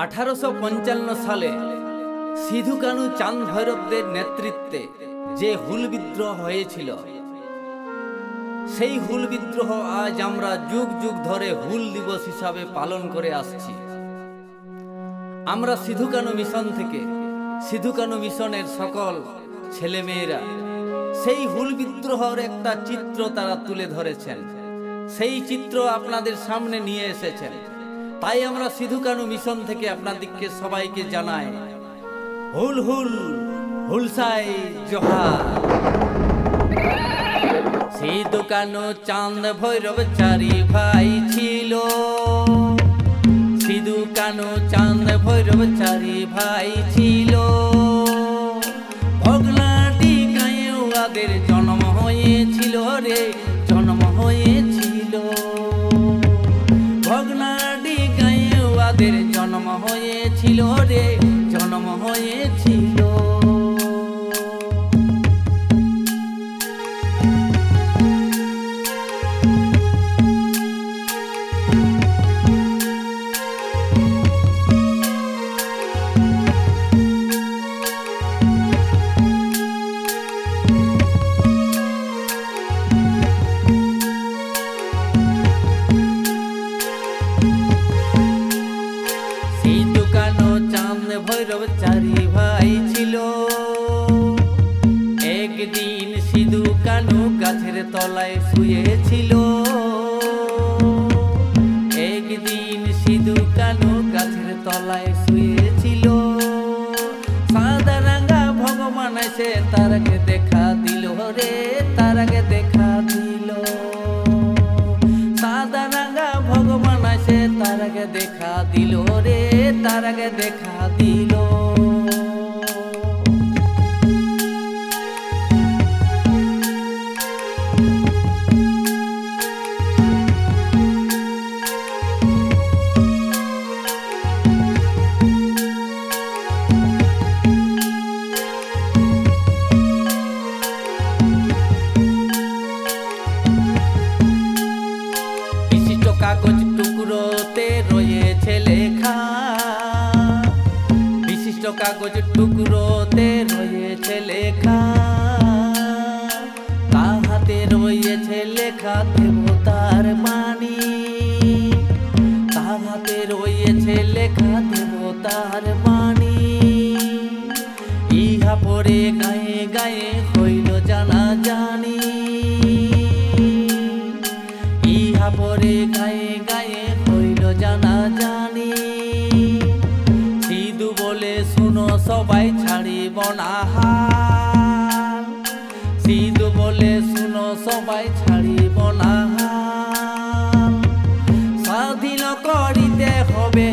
1855 সালে সিধু কানু চাঁদ ভৈরবদের নেতৃত্বে যে হুল বিদ্রোহ হয়েছিল, সেই হুল বিদ্রোহ আজ আমরা যুগ যুগ ধরে হুল দিবস হিসাবে পালন করে আসছি। আমরা সিধু কানু মিশন থেকে, সিধু কানু মিশনের সকল ছেলেমেয়েরা সেই হুল বিদ্রোহের একটা চিত্র তারা তুলে ধরেছেন, সেই চিত্র আপনাদের সামনে নিয়ে এসেছেন। তাই আমরা সিধু কানু মিশন থেকে আপনাদেরকে সবাইকে জানাই হুল হুল হুলসাই জোহার। সিধু কানু চাঁদ ভৈরব চারি ভাই ছিল, সিধু কানু চাঁদ ভৈরব চারি ভাই ছিল। ভগনাডি গাঁয়ে ওদের জন্ম হয়েছিল রে, জন্ম হয়েছিল। ভগনাডি গাঁয়ে ওদের জন্ম হয়েছিল রে, জন্ম হয়েছিল। ভৈরব চারি ভাই ছিল। একদিন সিধু কানু গাছের তলায় শুয়েছিল, একদিন সিধু কানু গাছের তলায় শুয়েছিল। সাদা রাঙা ভগবান এসে তারকে দেখা দিল রে, তারকে দেখা দিল। সাদা রাঙা ভগবান এসে তারকে দেখা দিল রে, তারকে দেখা দিল। কাগজ টুকরোতে রয়েছে লেখা, বিশিষ্ট কাগজ টুকরোতে রয়েছে লেখা। তাহাতে রয়েছে লেখা দেবতার বাণী, তাহাতে রয়েছে লেখা দেবতার বাণী। ইহা পরে গায়ে গায়ে হইল জানা জানি, ইহা পরে গায়ে গায়ে হইল জানা জানি। সিধু বলে শুনো সবাই ছাড়িব না হাল, সিধু বলে শুনো সবাই ছাড়িব না হাল। স্বাধীন করিতে হবে